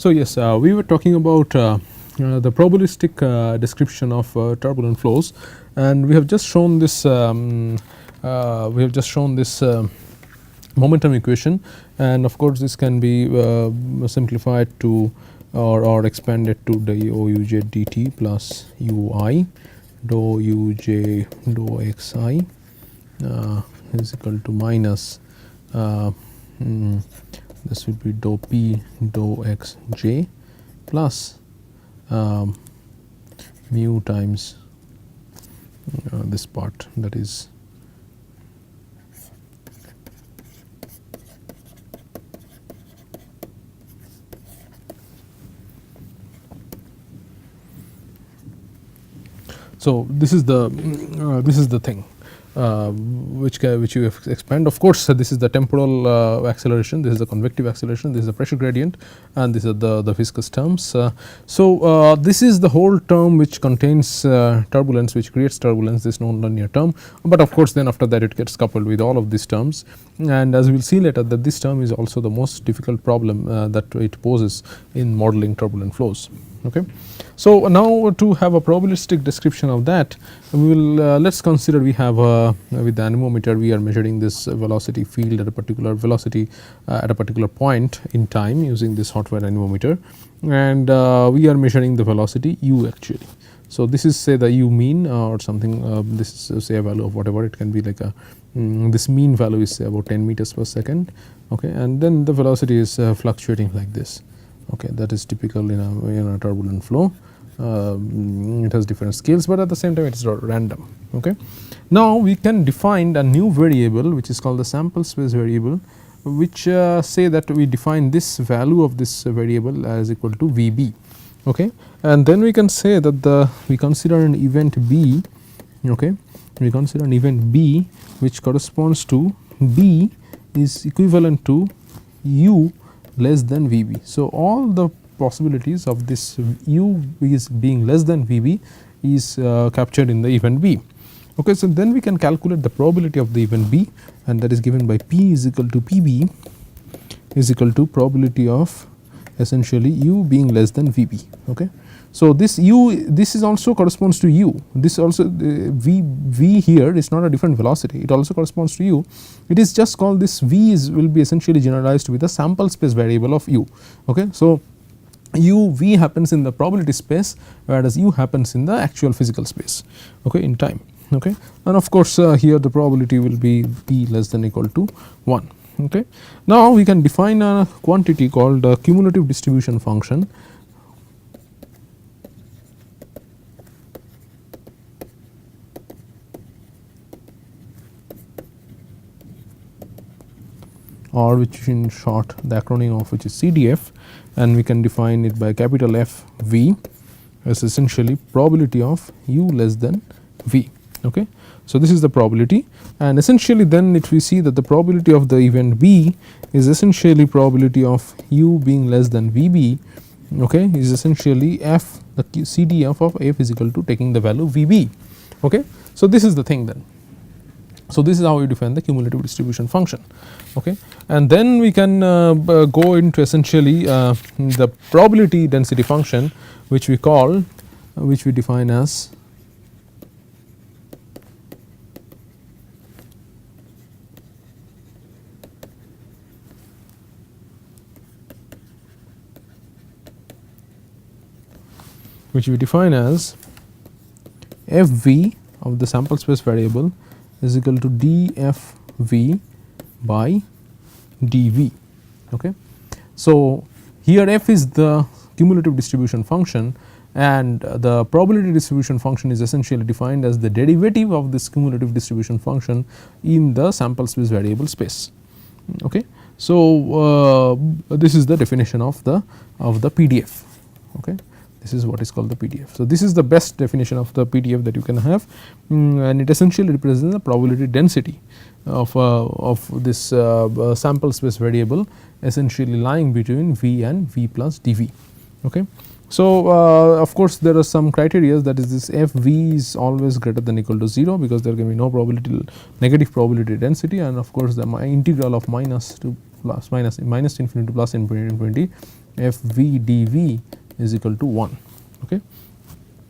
So yes, we were talking about the probabilistic description of turbulent flows, and we have just shown this momentum equation, and of course this can be simplified to or expanded to dou uj dt plus ui dou uj dou xi is equal to minus this would be dou p dou xj plus mu times this part, that is so this is the thing which you expand. Of course, this is the temporal acceleration, this is the convective acceleration, this is the pressure gradient, and these are the viscous terms. So this is the whole term which contains turbulence, which creates turbulence, this non-linear term. But of course then after that it gets coupled with all of these terms, and as we will see later that this term is also the most difficult problem that it poses in modeling turbulent flows. Okay. So now to have a probabilistic description of that, we will let us consider we have with the anemometer we are measuring this velocity field at a particular velocity at a particular point in time using this hot wire anemometer, and we are measuring the velocity u actually. So this is say the u mean or something, this is say a value of whatever, it can be like a this mean value is say about 10 meters per second, okay, and then the velocity is fluctuating like this. Okay, that is typical in a turbulent flow. It has different scales, but at the same time it is random. Okay. Now we can define a new variable which is called the sample space variable, which say that we define this value of this variable as equal to Vb. Okay, and then we can say that we consider an event B. Okay, we consider an event B which corresponds to B is equivalent to u less than Vb. So all the possibilities of this u is being less than Vb is captured in the event B. Okay, so then we can calculate the probability of the event B, and that is given by P is equal to Pb is equal to probability of essentially u being less than Vb. Okay. So this u, this is also corresponds to u, this also v here is not a different velocity, it also corresponds to u. It is just called this v will be essentially generalized with the sample space variable of u. Okay. So u v happens in the probability space, whereas u happens in the actual physical space, okay, in time. Okay. And of course here the probability will be p less than equal to 1. Okay. Now we can define a quantity called a cumulative distribution function, or which in short the acronym of which is CDF, and we can define it by capital F V as essentially probability of u less than V. Okay. So this is the probability, and essentially then if we see that the probability of the event B is essentially probability of u being less than Vb, okay, is essentially F, the CDF of F is equal to taking the value Vb. Okay. So this is the thing then. So this is how you define the cumulative distribution function. Okay. And then we can go into essentially the probability density function, which we call, which we define as Fv of the sample space variable is equal to dFv by dV. Okay. So here f is the cumulative distribution function, and the probability distribution function is essentially defined as the derivative of this cumulative distribution function in the sample space variable space. Okay. So this is the definition of the PDF. Okay. This is what is called the PDF. So this is the best definition of the PDF that you can have, and it essentially represents the probability density of this sample space variable, essentially lying between V and V plus dV. Okay. So of course there are some criteria, that is this Fv is always greater than equal to 0, because there can be no probability, negative probability density, and of course the integral of minus to plus minus infinity to plus infinity f v dv is equal to 1. Okay.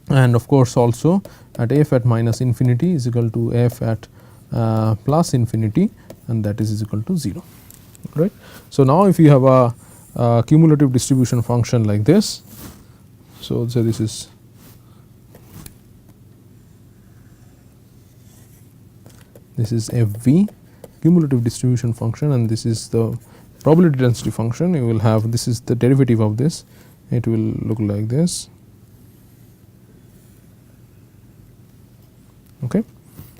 And of course, also at f at minus infinity is equal to f at plus infinity, and that is equal to 0, right. So, now if you have a cumulative distribution function like this, so say this is f v cumulative distribution function, and this is the probability density function. You will have, this is the derivative of this, it will look like this. Okay.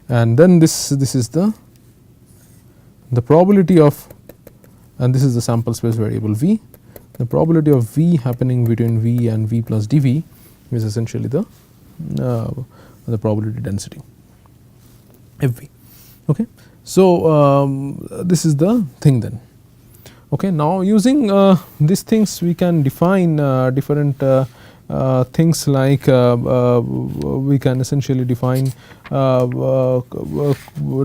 And then this is the probability of, and this is the sample space variable v. The probability of v happening between v and v plus dv is essentially the probability density fv. Okay. So, this is the thing then. Okay. Now, using these things we can define different things like we can essentially define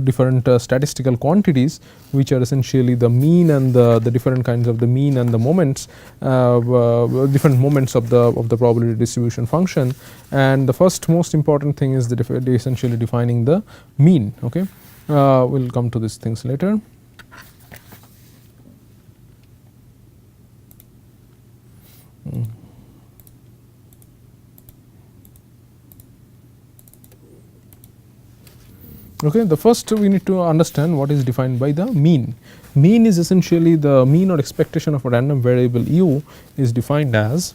different statistical quantities, which are essentially the mean and the different kinds of the mean and the moments, different moments of the probability distribution function. And the first most important thing is essentially defining the mean. Okay. We will come to these things later. Okay. The first we need to understand what is defined by the mean. Mean is essentially the mean or expectation of a random variable u is defined as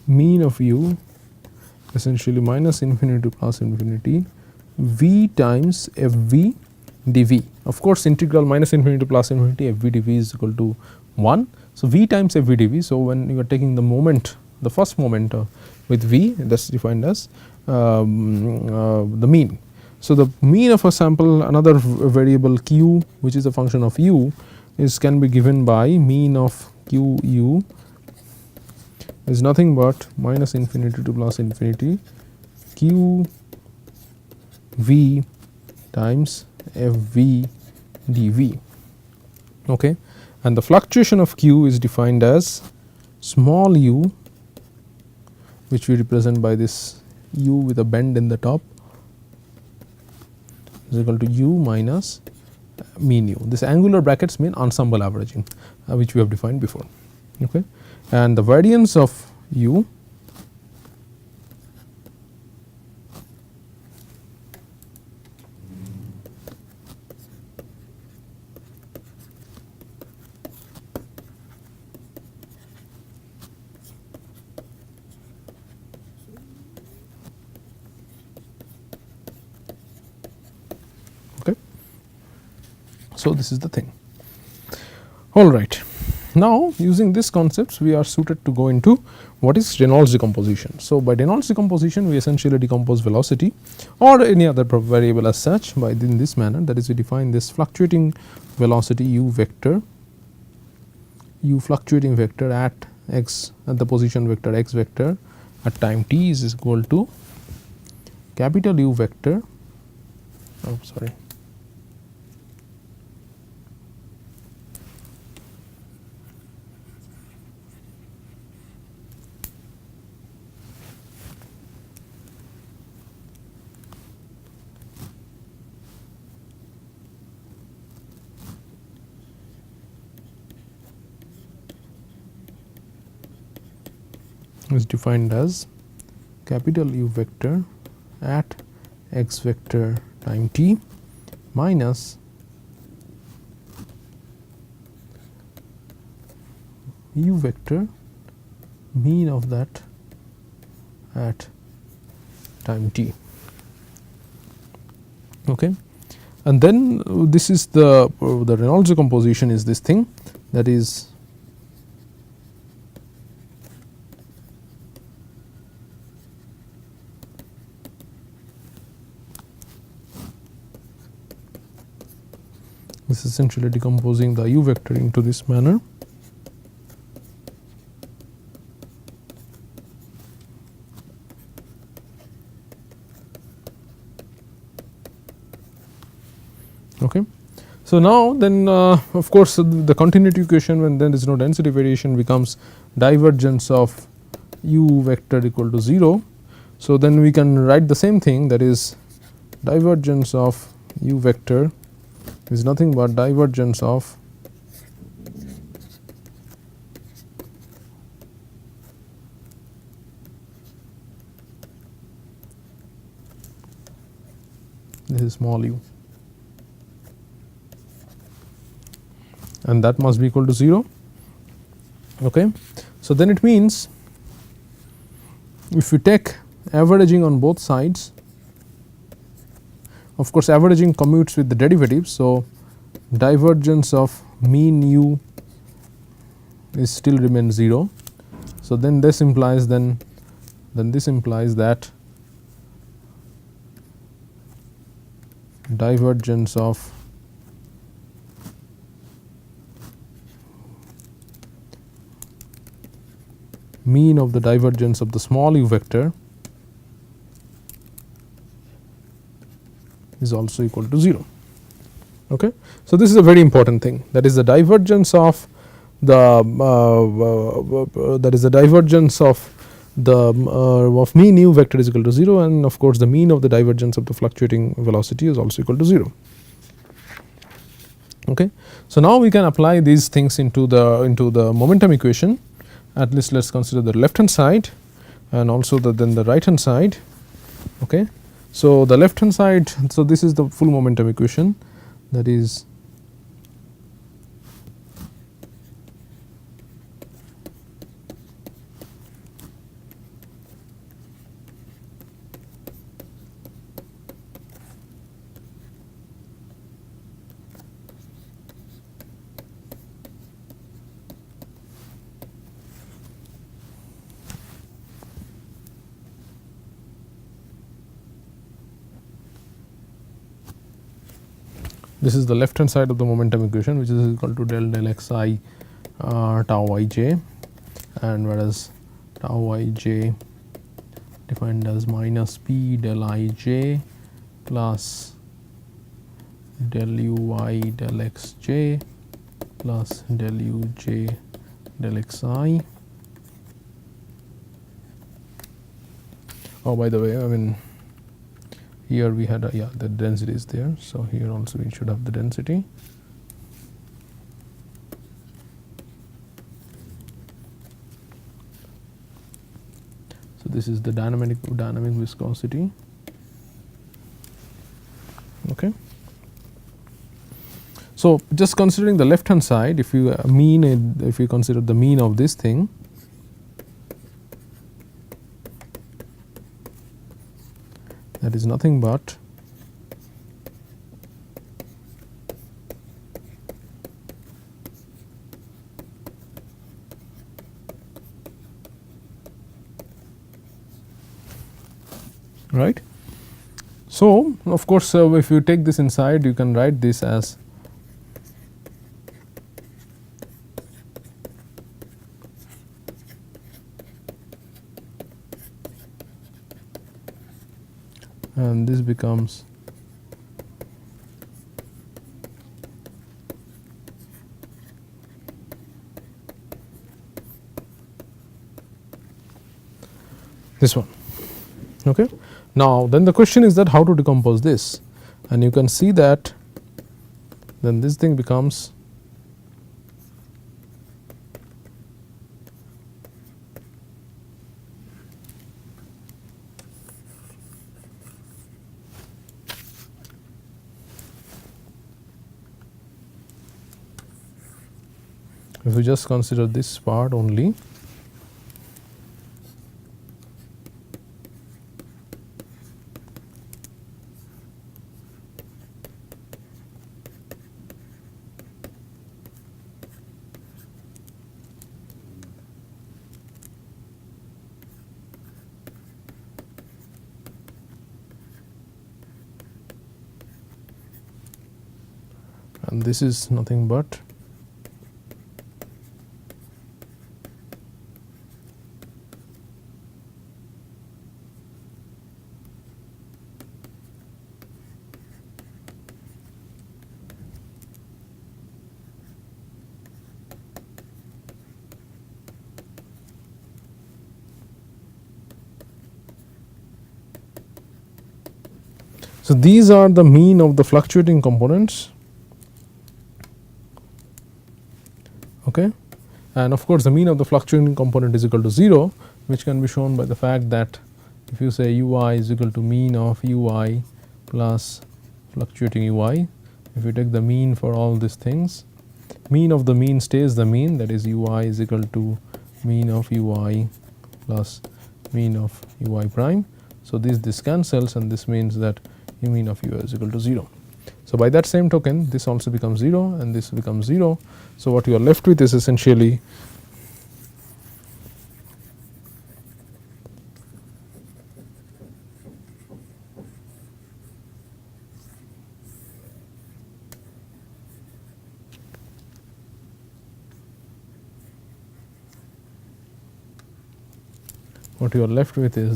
mean of u essentially minus infinity to plus infinity v times f v dv. Of course, integral minus infinity to plus infinity f v dv is equal to 1. So, v times f v dv. So, when you are taking the moment, the first moment with v, that is defined as the mean. So, the mean of a sample, another variable q, which is a function of u, can be given by mean of q u is nothing but minus infinity to plus infinity q v times f v dv. Okay. And the fluctuation of q is defined as small u, which we represent by this u with a bend in the top, is equal to u minus mean u. This angular brackets mean ensemble averaging, which we have defined before. Okay. And the variance of u okay. So, this is the thing. All right. Now, using these concepts we are suited to go into what is Reynolds decomposition. So, by Reynolds decomposition we essentially decompose velocity or any other variable as such by in this manner, that is we define this fluctuating velocity u vector, u fluctuating vector at x at the position vector x vector at time t is equal to capital U vector, oh sorry, is defined as capital U vector at x vector time t minus U vector mean of that at time t. Okay. And then this is the Reynolds decomposition is this thing, that is This is essentially decomposing the u vector into this manner. Okay. So, now then of course, the continuity equation when there is no density variation becomes divergence of u vector equal to 0. So, then we can write the same thing, that is divergence of u vector is nothing but divergence of this is small u, and that must be equal to 0. Okay. So, then it means if we take averaging on both sides, of course, averaging commutes with the derivative. So, divergence of mean u is still remains 0. So, then this implies then this implies that divergence of mean of the divergence of the small u vector is also equal to 0. Okay. So, this is a very important thing, that is the divergence of the of mean u vector is equal to 0, and of course, the mean of the divergence of the fluctuating velocity is also equal to 0. Okay. So, now we can apply these things into the momentum equation. At least let us consider the left hand side and also then the right hand side. Okay. So, the left hand side, so this is the full momentum equation, that is this is the left hand side of the momentum equation, which is equal to del xi tau ij, and whereas tau ij defined as minus p del ij plus del ui del xj plus del uj del xi. Oh, by the way, I mean, here we had the density is there. So, here also we should have the density. So, this is the dynamic viscosity. Okay. So, just considering the left hand side, if you if you consider the mean of this thing, that is nothing but right. So, of course, if you take this inside, you can write this as and this becomes this one. Okay. Now, then the question is that how to decompose this, and you can see that then this thing becomes if we just consider this part only, and this is nothing but so these are the mean of the fluctuating components, okay, and of course the mean of the fluctuating component is equal to 0, which can be shown by the fact that if you say ui is equal to mean of ui plus fluctuating ui, if you take the mean for all these things, mean of the mean stays the mean, that is ui is equal to mean of ui plus mean of ui prime. So this cancels, and this means that mean of ui is equal to 0. So by that same token, this also becomes 0 and this becomes 0. So what you are left with is essentially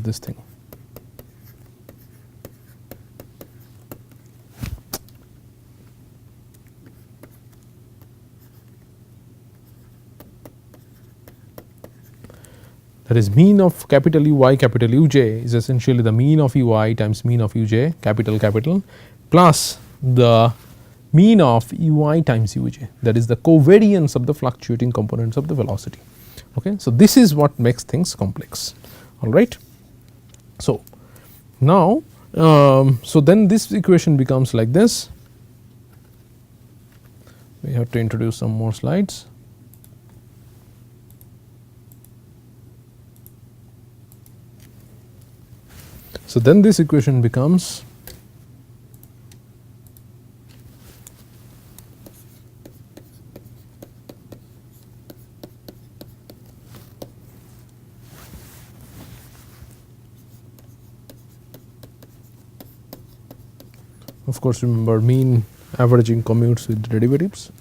this thing. That is mean of capital ui capital uj is essentially the mean of ui times mean of uj capital plus the mean of ui times uj, that is the covariance of the fluctuating components of the velocity. Okay. So this is what makes things complex, all right. So now so then this equation becomes like this. We have to introduce some more slides. So then this equation becomes of course remember mean averaging commutes with derivatives.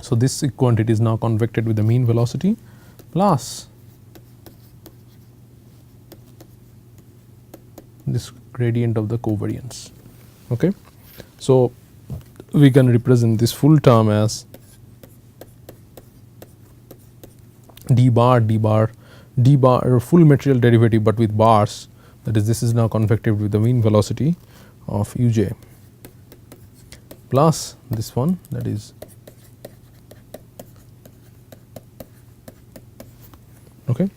So this quantity is now convected with the mean velocity plus this gradient of the covariance. Okay. So we can represent this full term as d bar full material derivative, but with bars, that is this is now convected with the mean velocity of uj plus this one, that is okay.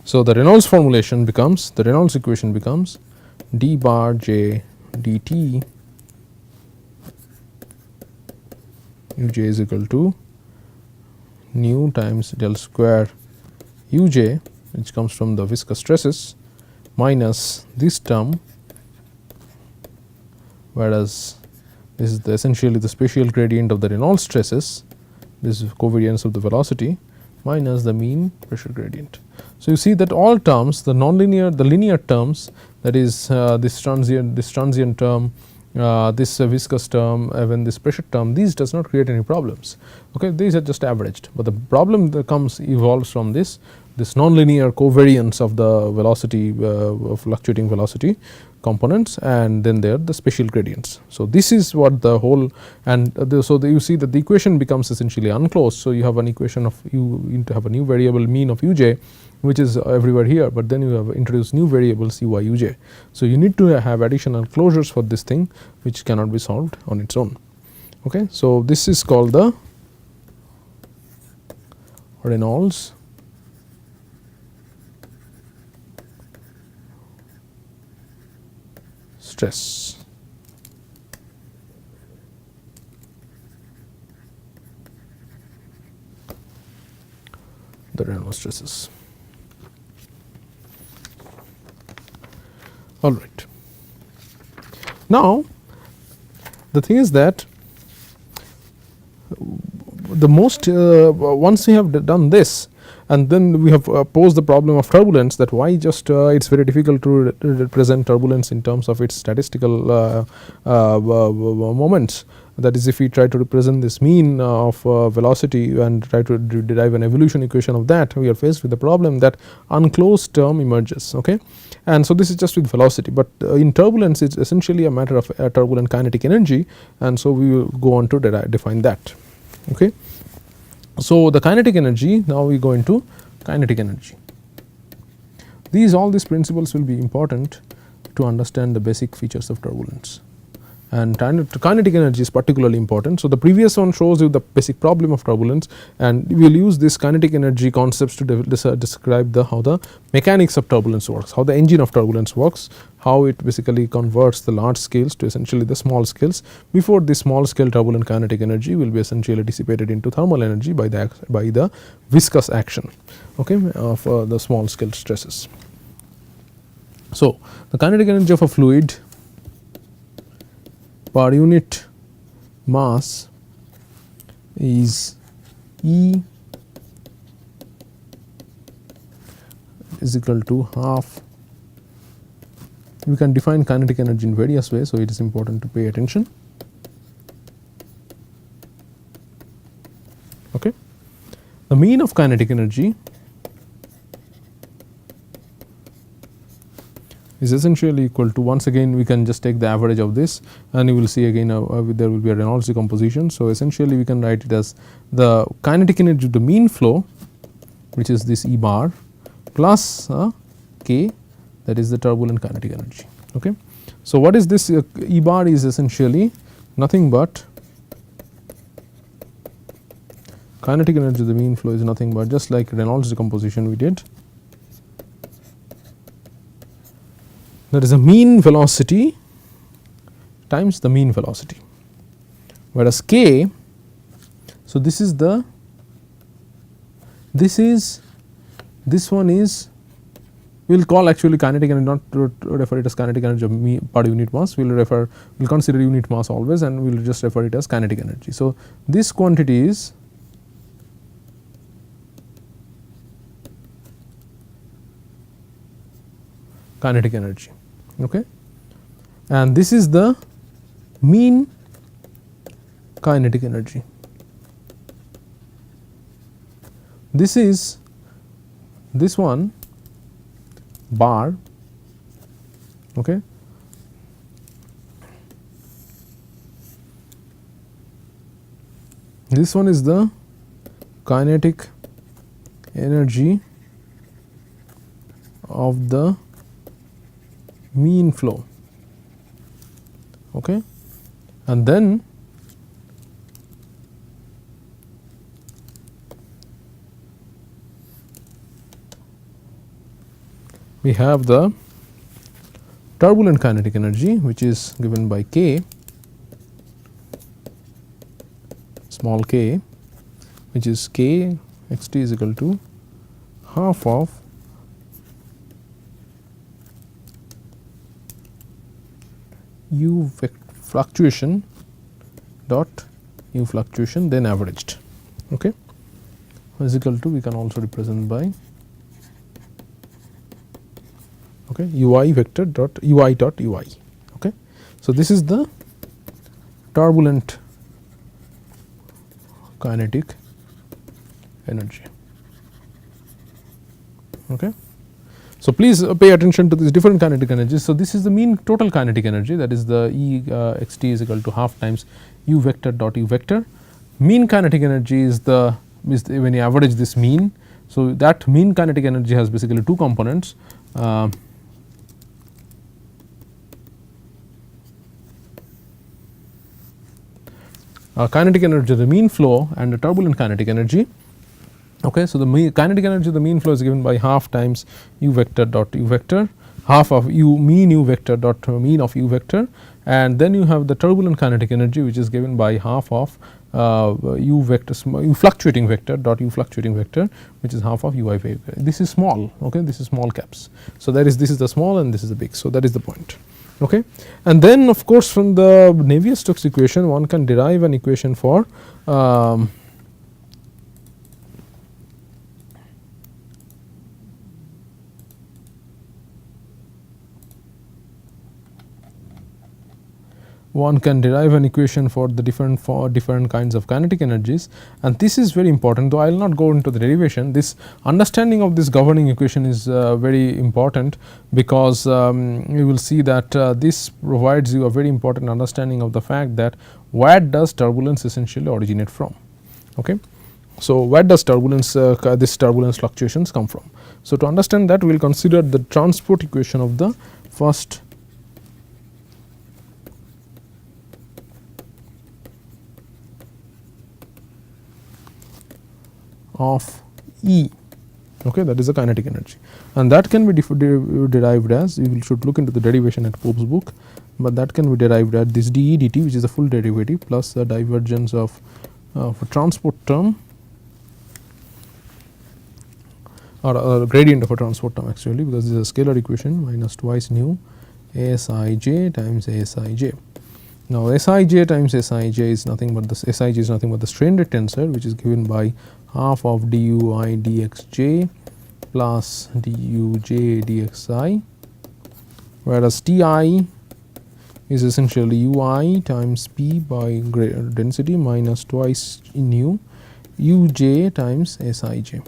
So the Reynolds formulation becomes, the Reynolds equation becomes d bar j dt uj is equal to nu times del square uj, which comes from the viscous stresses, minus this term, whereas this is essentially the spatial gradient of the Reynolds stresses, this is covariance of the velocity, minus the mean pressure gradient. So you see that all terms, the nonlinear, the linear terms, that is this transient term, this viscous term, even this pressure term, these does not create any problems. Okay, these are just averaged, but the problem that evolves from this nonlinear covariance of the velocity fluctuating velocity components, and then there are the spatial gradients. So this is what the whole, and you see that the equation becomes essentially unclosed. So you have an equation of you need to have a new variable mean of uj, which is everywhere here, but then you have introduced new variables ui uj. So you need to have additional closures for this thing, which cannot be solved on its own. Okay. So this is called the Reynolds stress. The Reynolds stresses. All right. Now the thing is that the most once we have done this, And then we have posed the problem of turbulence, that why just it is very difficult to represent turbulence in terms of its statistical moments. That is, if we try to represent this mean of velocity and try to derive an evolution equation of that, we are faced with the problem that unclosed term emerges. Okay. And so this is just with velocity, but in turbulence it is essentially a matter of turbulent kinetic energy, and so we will go on to define that. Okay. So the kinetic energy, now we go into kinetic energy. All these principles will be important to understand the basic features of turbulence, and kinetic energy is particularly important. So the previous one shows you the basic problem of turbulence, and we will use this kinetic energy concepts to describe how the mechanics of turbulence works, how the engine of turbulence works, how it basically converts the large scales to essentially the small scales before this small scale turbulent kinetic energy will be essentially dissipated into thermal energy by the viscous action, okay, of the small scale stresses. So the kinetic energy of a fluid per unit mass is E is equal to half. We can define kinetic energy in various ways, so it is important to pay attention. Okay. The mean of kinetic energy is essentially equal to, once again we can just take the average of this, and you will see again there will be a Reynolds decomposition. So essentially we can write it as the kinetic energy of the mean flow, which is this E bar, plus K, that is the turbulent kinetic energy. Okay. So what is this E bar is essentially nothing but kinetic energy of the mean flow is nothing but, just like Reynolds decomposition we did, that is a mean velocity times the mean velocity, whereas K, so this one is, we will call actually kinetic energy, not to refer it as kinetic energy of per unit mass, we will consider unit mass always, and we will just refer it as kinetic energy. So this quantity is kinetic energy, okay, and this is the mean kinetic energy. This is this one bar, okay, this one is the kinetic energy of the mean flow, okay, and then we have the turbulent kinetic energy, which is given by K, small k, which is K x t is equal to half of u fluctuation dot u fluctuation then averaged, okay, is equal to, we can also represent by, okay, ui vector dot ui dot ui, okay. So this is the turbulent kinetic energy, okay. So please pay attention to these different kinetic energies. So this is the mean total kinetic energy, that is the E x t is equal to half times u vector dot u vector. Mean kinetic energy is when you average this mean. So that mean kinetic energy has basically two components. Kinetic energy of the mean flow and the turbulent kinetic energy. Okay, so the kinetic energy of the mean flow is given by half times u vector dot u vector, half of mean u vector dot mean of u vector, and then you have the turbulent kinetic energy, which is given by half of u vector u fluctuating vector dot u fluctuating vector, which is half of ui vector. This is small, okay, this is small caps. So that is, this is the small and this is the big. So that is the point, okay. And then of course from the Navier-Stokes equation one can derive an equation for one can derive an equation for the different kinds of kinetic energies, and this is very important, though I will not go into the derivation. This understanding of this governing equation is very important, because you will see that this provides you a very important understanding of the fact that where does turbulence essentially originate from. Okay. So, where does turbulence this turbulence fluctuations come from? So, to understand that, we will consider the transport equation of the first of E, okay, that is the kinetic energy, and that can be derived as, you should look into the derivation at Pope's book, but that can be derived at this dE dt, which is the full derivative, plus the divergence of a transport term, or a gradient of a transport term actually, because this is a scalar equation, minus twice nu Sij times Sij. Now, Sij times Sij is nothing but the Sij is nothing but the strain rate tensor, which is given by half of dui dxj plus duj dxi, whereas Ti is essentially ui times p by density minus twice nu uj times Sij.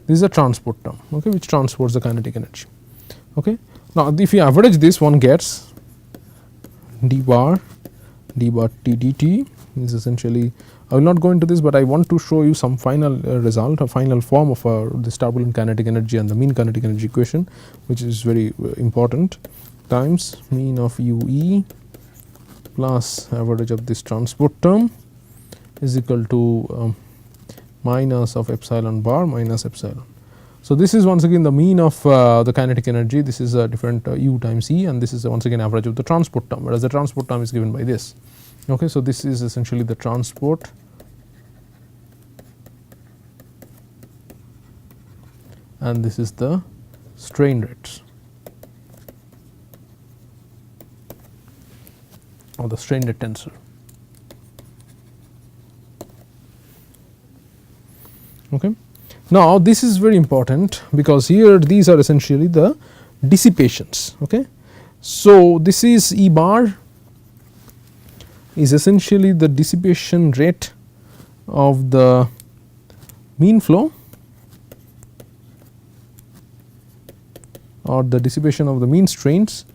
This is a transport term, okay, which transports the kinetic energy. Okay. Now, if you average this, one gets d bar t dt is essentially, I will not go into this, but I want to show you some final result, a final form of this turbulent kinetic energy and the mean kinetic energy equation, which is very important, times mean of ue plus average of this transport term is equal to minus of epsilon bar minus epsilon. So, this is once again the mean of the kinetic energy, this is a different u times E, and this is once again average of the transport term, whereas the transport term is given by this. Okay. So, this is essentially the transport and this is the strain rates or the strain rate tensor. Okay. Now, this is very important, because here these are essentially the dissipations. Okay. So, this is E bar is essentially the dissipation rate of the mean flow or the dissipation of the mean strains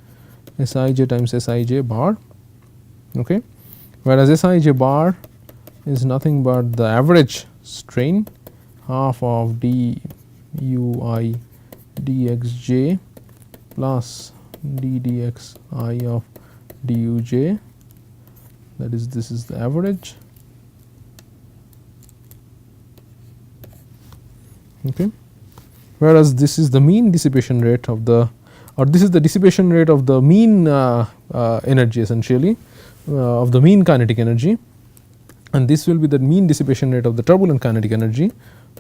Sij times Sij bar, okay, whereas Sij bar is nothing but the average strain half of dui dxj plus ddxi of duj, that is, this is the average. Okay. Whereas this is the mean dissipation rate of the, or this is the dissipation rate of the mean energy essentially of the mean kinetic energy, and this will be the mean dissipation rate of the turbulent kinetic energy,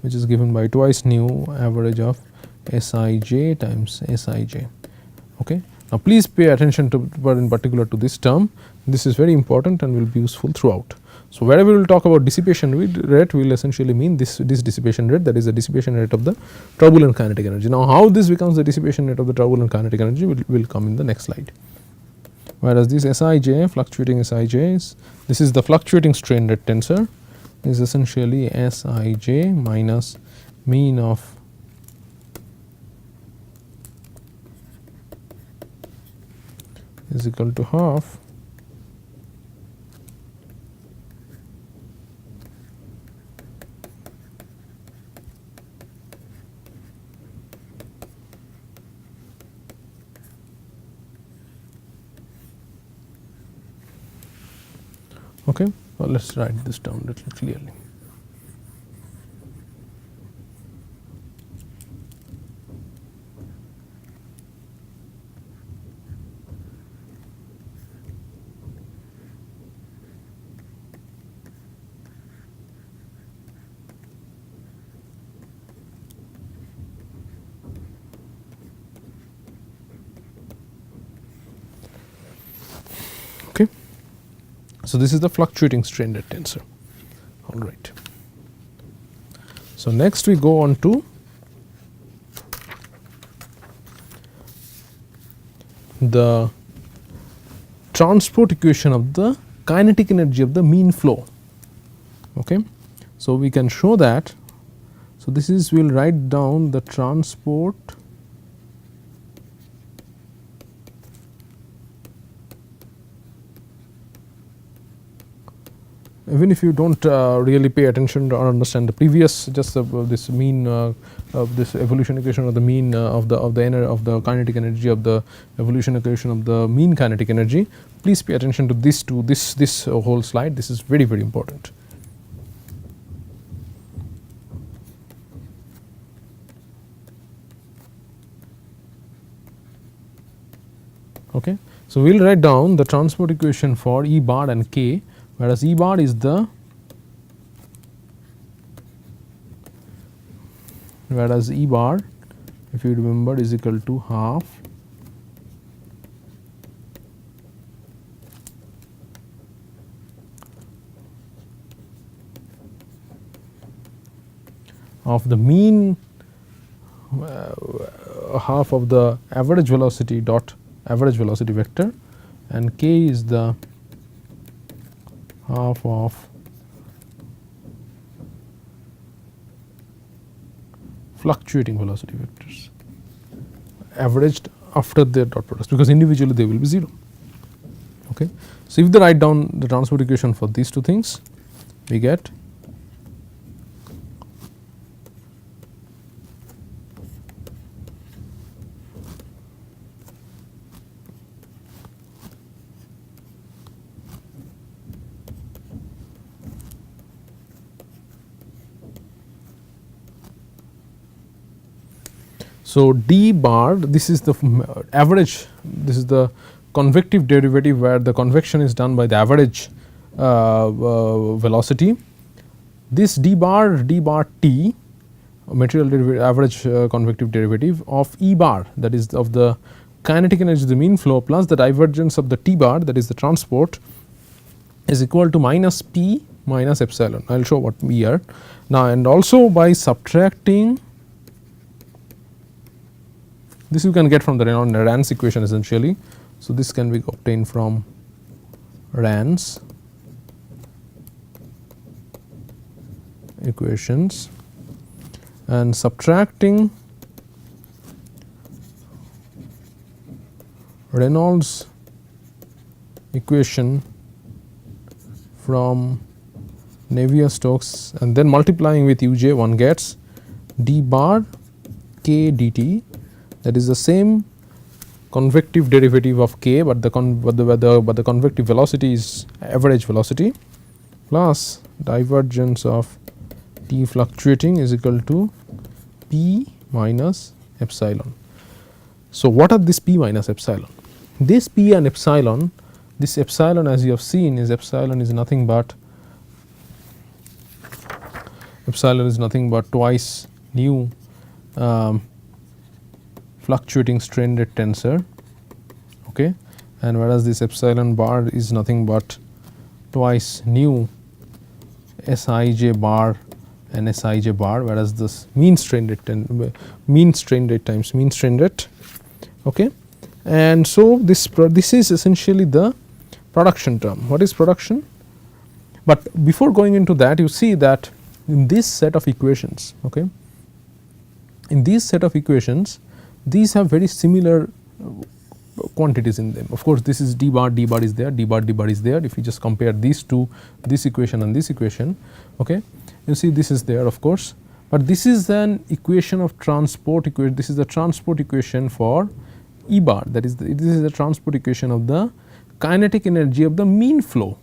which is given by twice nu average of Sij times Sij. Okay. Now, please pay attention to, but in particular to this term, this is very important and will be useful throughout. So, wherever we will talk about dissipation rate, we will essentially mean this dissipation rate, that is the dissipation rate of the turbulent kinetic energy. Now, how this becomes the dissipation rate of the turbulent kinetic energy will come in the next slide. Whereas this Sij, fluctuating Sij is, this is the fluctuating strain rate tensor, is essentially Sij minus mean of is equal to half okay. Well, let us write this down a little clearly. Okay. So, this is the fluctuating strain rate tensor, all right. So, next we go on to the transport equation of the kinetic energy of the mean flow. Okay. So, we can show that. So, this is we will write down the transport even if you do not really pay attention or understand the previous just this mean this evolution equation of the mean of the kinetic energy of the evolution equation of the mean kinetic energy, please pay attention to this whole slide. This is very important. Okay. So, we will write down the transport equation for E bar and K, whereas E bar is the E bar, if you remember, is equal to half of the mean half of the average velocity dot average velocity vector, and K is the half of fluctuating velocity vectors averaged after their dot products, because individually they will be 0. Okay. So, if they write down the transport equation for these two things, we get so d bar, this is the average, this is the convective derivative where the convection is done by the average velocity. This d bar t material derivative average convective derivative of E bar, that is of the kinetic energy of the mean flow, plus the divergence of the T bar, that is the transport, is equal to minus P minus epsilon. I will show what here now, and also by subtracting this you can get from the Rans equation essentially. So, this can be obtained from Rans equations, and subtracting Reynolds equation from Navier-Stokes and then multiplying with uj, one gets d bar k dt, that is the same convective derivative of k, but the convective velocity is average velocity, plus divergence of T fluctuating is equal to P minus epsilon. So, what are this P minus epsilon? This P and epsilon, this epsilon as you have seen is epsilon is nothing but twice nu fluctuating strain rate tensor, okay, and whereas this epsilon bar is nothing but twice nu Sij bar and Sij bar, whereas this mean strain rate times mean strain rate, okay. And so, this is essentially the production term. What is production? But before going into that, you see that in this set of equations, okay, in these set of equations, these have very similar quantities in them. Of course, this is d bar is there, d bar is there. If you just compare these two, this equation and this equation, okay, you see this is there of course, but this is an equation of transport equation. This is the transport equation for E bar, that is this is the transport equation of the kinetic energy of the mean flow.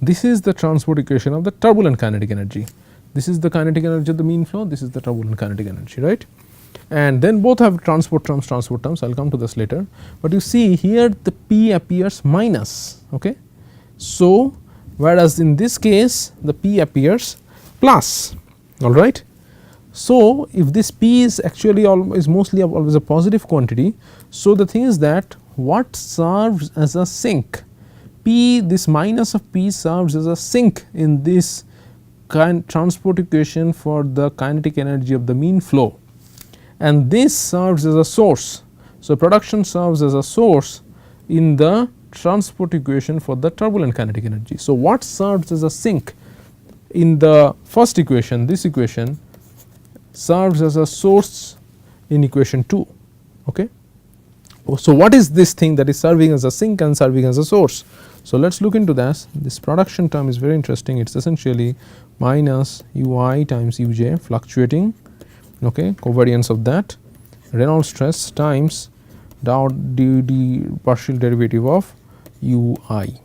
This is the transport equation of the turbulent kinetic energy. This is the kinetic energy of the mean flow, this is the turbulent kinetic energy, right. And then both have transport terms, I will come to this later, but you see here the P appears minus, okay. So, whereas in this case the P appears plus, alright. So, if this P is actually mostly always a positive quantity, so the thing is that what serves as a sink, P, this minus of P serves as a sink in this transport equation for the kinetic energy of the mean flow, and this serves as a source. So, production serves as a source in the transport equation for the turbulent kinetic energy. So, what serves as a sink in the first equation, this equation serves as a source in equation 2. Okay. So, what is this thing that is serving as a sink and serving as a source? So, let us look into this. This production term is very interesting. It is essentially minus ui times uj fluctuating, okay, covariance of that, Reynolds stress times dou d partial derivative of ui.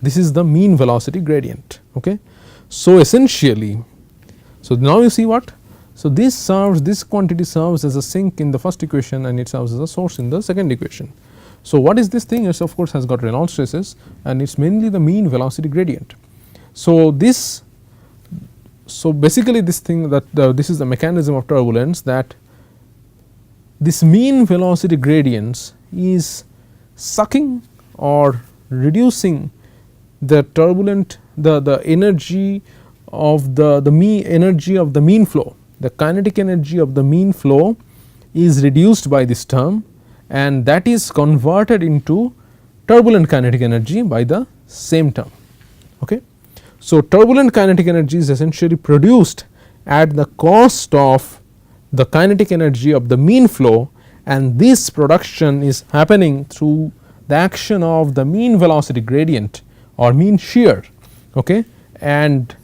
This is the mean velocity gradient. Okay. So, essentially, so now you see what? So, this quantity serves as a sink in the first equation and it serves as a source in the second equation. So, what is this thing? It of course has got Reynolds stresses and it is mainly the mean velocity gradient. So, basically this thing that this is the mechanism of turbulence, that this mean velocity gradients is sucking or reducing the turbulent the energy of the mean energy of the mean flow. The kinetic energy of the mean flow is reduced by this term and that is converted into turbulent kinetic energy by the same term. Okay. So, turbulent kinetic energy is essentially produced at the cost of the kinetic energy of the mean flow, and this production is happening through the action of the mean velocity gradient or mean shear, okay, and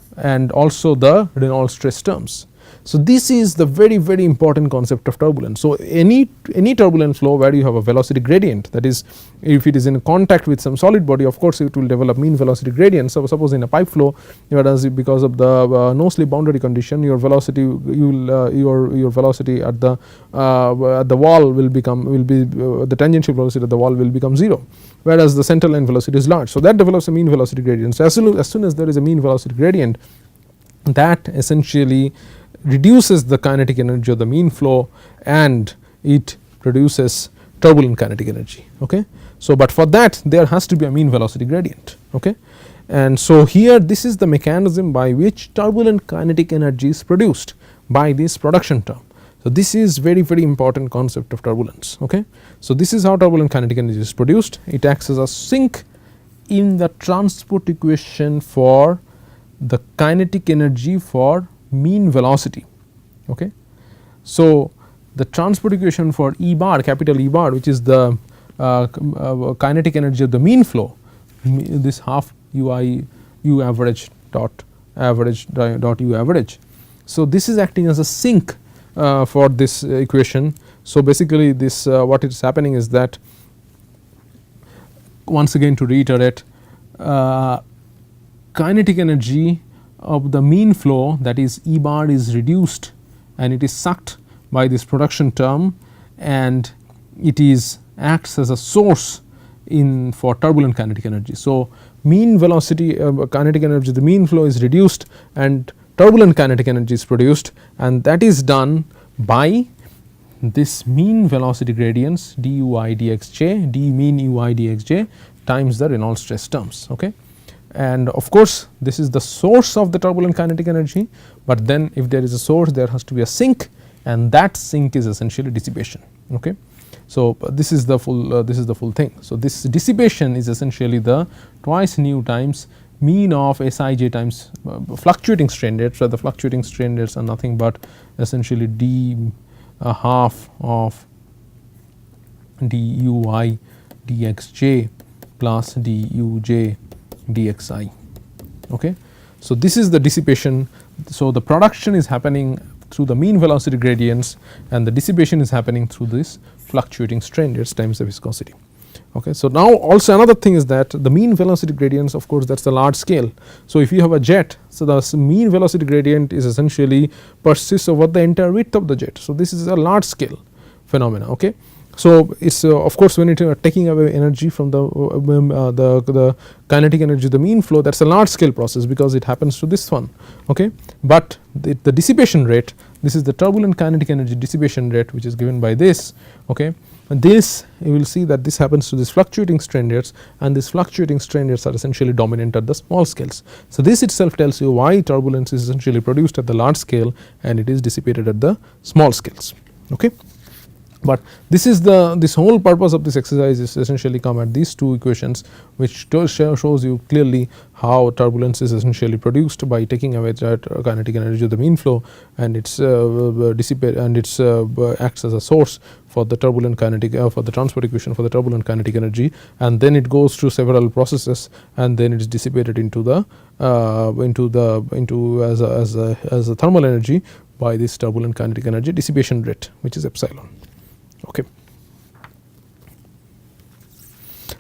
also the Reynolds stress terms. So, this is the very important concept of turbulence. So, any turbulent flow where you have a velocity gradient, that is if it is in contact with some solid body, of course, it will develop mean velocity gradient. So, suppose in a pipe flow, whereas because of the no slip boundary condition, your velocity your velocity at the wall will be the tangential velocity at the wall will become 0, whereas the center line velocity is large. So, that develops a mean velocity gradient. So, as soon as there is a mean velocity gradient, that essentially reduces the kinetic energy of the mean flow and it produces turbulent kinetic energy. Okay. So, but for that there has to be a mean velocity gradient. Okay. And so, here this is the mechanism by which turbulent kinetic energy is produced by this production term. So, this is very important concept of turbulence. Okay. So, this is how turbulent kinetic energy is produced. It acts as a sink in the transport equation for the kinetic energy for mean velocity. Okay. So, the transport equation for E bar, capital E bar, which is the kinetic energy of the mean flow, this half ui u average dot u average. So, this is acting as a sink for this equation. So, basically this what is happening is that, once again to reiterate, kinetic energy of the mean flow, that is E bar, is reduced and it is sucked by this production term and it is acts as a source in for turbulent kinetic energy. So, mean velocity kinetic energy the mean flow is reduced and turbulent kinetic energy is produced, and that is done by this mean velocity gradients dui dxj, d mean ui dxj times the Reynolds stress terms. Okay. And of course, this is the source of the turbulent kinetic energy, but then if there is a source there has to be a sink, and that sink is essentially dissipation. Okay. So, this is the full thing. So, this dissipation is essentially the twice nu times mean of Sij times fluctuating strain rates, where the fluctuating strain rates are nothing but essentially d half of dui dxj plus duj dxi. Okay. So, this is the dissipation. So, the production is happening through the mean velocity gradients and the dissipation is happening through this fluctuating strain rates times the viscosity. Okay. So, now also another thing is that the mean velocity gradients, of course, that is the large scale. So, if you have a jet, so the mean velocity gradient is essentially persists over the entire width of the jet. So, this is a large scale phenomena. Okay. So, it is of course, when it taking away energy from the kinetic energy, the mean flow, that is a large scale process because it happens to this one. Okay. But the dissipation rate, this is the turbulent kinetic energy dissipation rate, which is given by this. Okay. And this, you will see that this happens to this fluctuating strain rates, and these fluctuating strain rates are essentially dominant at the small scales. So, this itself tells you why turbulence is essentially produced at the large scale and it is dissipated at the small scales. Okay. But this is this whole purpose of this exercise is essentially come at these two equations, which shows you clearly how turbulence is essentially produced by taking away that kinetic energy of the mean flow, and it's dissipate, and it's acts as a source for the turbulent kinetic for the transport equation for the turbulent kinetic energy, and then it goes through several processes, and then it is dissipated into the as a thermal energy by this turbulent kinetic energy dissipation rate, which is epsilon. Okay.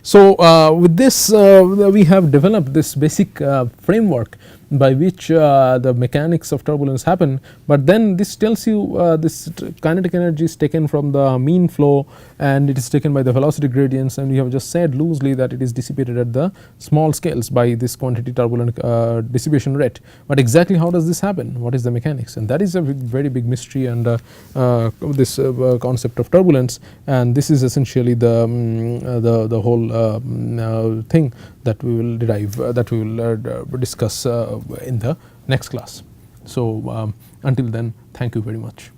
So, with this we have developed this basic framework by which the mechanics of turbulence happen, but then this tells you this kinetic energy is taken from the mean flow and it is taken by the velocity gradients, and we have just said loosely that it is dissipated at the small scales by this quantity turbulent dissipation rate. But exactly how does this happen? What is the mechanics? And that is a very big mystery, and this concept of turbulence, and this is essentially the whole thing that we will derive that we will discuss in the next class. So, until then, thank you very much.